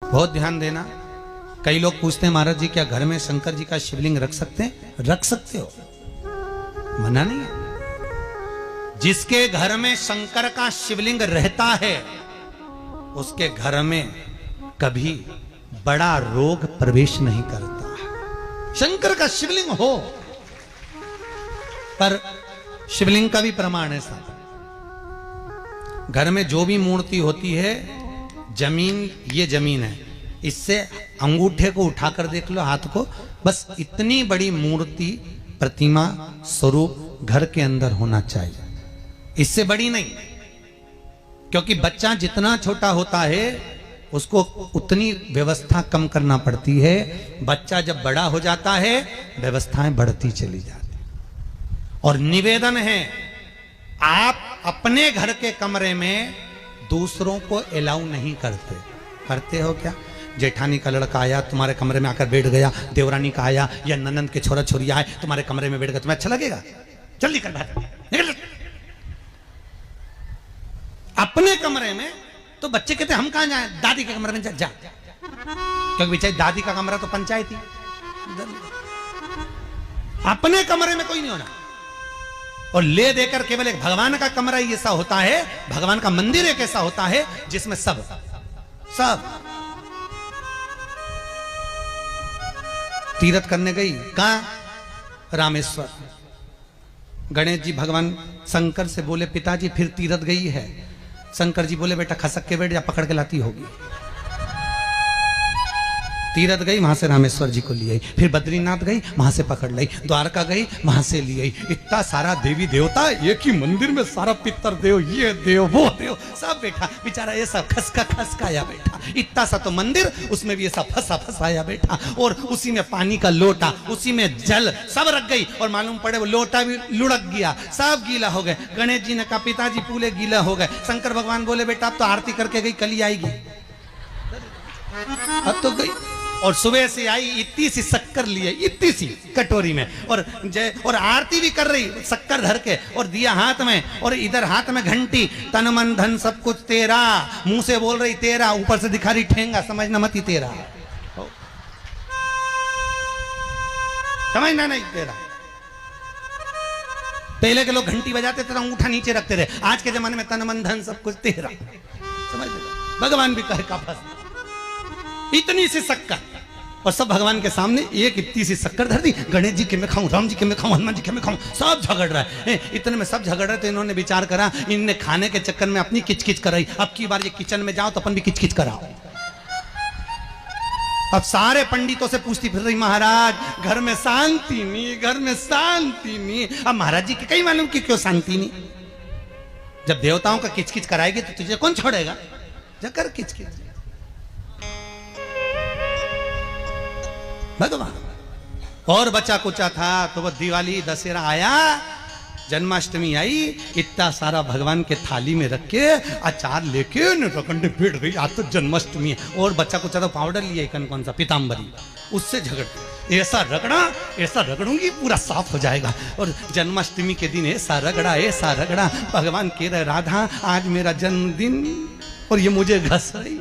बहुत ध्यान देना। कई लोग पूछते हैं महाराज जी क्या घर में शंकर जी का शिवलिंग रख सकते हैं? रख सकते हो, मना नहीं है। जिसके घर में शंकर का शिवलिंग रहता है उसके घर में कभी बड़ा रोग प्रवेश नहीं करता। शंकर का शिवलिंग हो, पर शिवलिंग का भी प्रमाण है साहब। घर में जो भी मूर्ति होती है, जमीन ये जमीन है, इससे अंगूठे को उठाकर देख लो, हाथ को, बस इतनी बड़ी मूर्ति प्रतिमा स्वरूप घर के अंदर होना चाहिए, इससे बड़ी नहीं। क्योंकि बच्चा जितना छोटा होता है उसको उतनी व्यवस्था कम करना पड़ती है। बच्चा जब बड़ा हो जाता है व्यवस्थाएं बढ़ती चली जाती। और निवेदन है, आप अपने घर के कमरे में दूसरों को अलाउ नहीं करते। करते हो क्या? जेठानी का लड़का आया तुम्हारे कमरे में आकर बैठ गया, देवरानी का आया या ननंद के छोरा छोरी आए तुम्हारे कमरे में बैठ गया, तुम्हें अच्छा लगेगा? जल्दी कर निकल। अपने कमरे में तो बच्चे कहते हम कहां जाएं? दादी के कमरे में जा। क्योंकि बेचारी दादी का कमरा तो पंचायती। अपने कमरे में कोई नहीं होना। और ले देकर केवल एक भगवान का कमरा ही ऐसा होता है, भगवान का मंदिर एक ऐसा होता है जिसमें सब तीर्थ करने गई। कहां? रामेश्वर। गणेश जी भगवान शंकर से बोले पिताजी फिर तीर्थ गई है। शंकर जी बोले बेटा खसक के बैठ जा, पकड़ के लाती होगी। तीरथ गई, वहां से रामेश्वर जी को ले आई। फिर बद्रीनाथ गई, वहां से पकड़ लाई। द्वारका गई, वहां से ले आई। इतना सारा देवी देवता एक ही मंदिर में, सारा पितर देव, ये देव वो देव सब बैठा। बेचारा ये सब खसकाया बैठा। इतना सा तो मंदिर, उसमें भी ये सब फंसाया बैठा। और उसी में पानी का लोटा, उसी में जल सब रख गई। और मालूम पड़े वो लोटा भी लुढ़क गया, सब गीला हो गए। गणेश जी ने कहा पिताजी पूरे गीला हो गए। शंकर भगवान बोले बेटा अब तो आरती करके गई, कल ही आएगी। अब तो गई। और सुबह से आई, इतनी सी शक्कर लिए, इतनी सी कटोरी में, और आरती भी कर रही शक्कर धर के, और दिया हाथ में, और इधर हाथ में घंटी, तन मन धन सब कुछ तेरा। मुंह से बोल रही तेरा, ऊपर से दिखा रही ठेंगा, समझना मत ही तेरा, समझना नहीं तेरा। पहले के लोग घंटी बजाते थे, अंगूठा नीचे रखते थे। आज के जमाने में तन मन धन सब कुछ तेरा, समझ लो। भगवान भी कहे का फंस, इतनी सी शक्कर, और सब भगवान के सामने एक इतनी सी शक्कर धर दी। गणेश जी के मैं खाऊं, राम जी के मैं खाऊं, हनुमान जी के मैं खाऊं, सब झगड़ रहा है। इतने में सब झगड़ रहे, तो इन्होंने विचार करा, इनने खाने के चक्कर में अपनी किचकिच कराई। अब की बार ये किचन में जाओ तो अपन भी किचकिच कराओ। अब सारे पंडितों से पूछती फिर रही, महाराज घर में शांति नहीं, घर में शांति नहीं। अब महाराज जी के कई मालूम कि क्यों शांति नहीं। जब देवताओं का किचकिच कराएगी तो तुझे कौन छोड़ेगा? जकर किचकिच भगवान। और बचा कुचा था तो वो दिवाली दशहरा आया, जन्माष्टमी आई, इतना सारा भगवान के थाली में रख के अचार लेके रकंडे पेट गई। आज तो जन्माष्टमी है। और बच्चा कुचा तो पाउडर लिया कौन सा पीताम्बरी, उससे झगड़ते, ऐसा रगड़ूंगी पूरा साफ हो जाएगा। और जन्माष्टमी के दिन ऐसा रगड़ा। भगवान कह रहे राधा आज मेरा जन्मदिन और ये मुझे घस रही।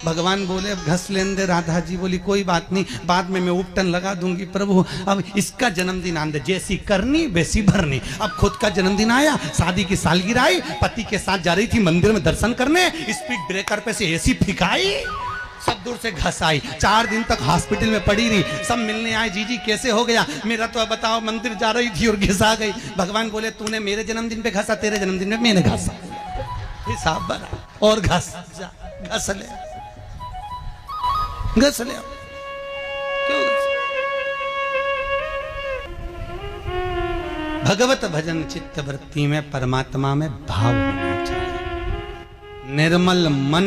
भगवान बोले अब घस लेने दे। राधा जी बोली कोई बात नहीं, बाद में मैं उपटन लगा दूंगी। प्रभु अब इसका जन्मदिन आने दे, जैसी करनी वैसी भरनी। अब खुद का जन्मदिन आया, शादी की सालगिरह आई, पति के साथ जा रही थी मंदिर में दर्शन करने, स्पीड ब्रेकर पे से ऐसी फिकाई, सब दूर से घस आई। 4 दिन तक हॉस्पिटल में पड़ी रही। सब मिलने आए, जीजी कैसे हो गया? मेरा तो अब बताओ, मंदिर जा रही थी और घिसा गई। भगवान बोले तूने मेरे जन्मदिन पे घसा, तेरे जन्मदिन में मैंने घसा, हिसाब बना। और घस ले घस ले। क्यों? भगवत भजन चित्त वृत्ति में, परमात्मा में भाव होना चाहिए। निर्मल मन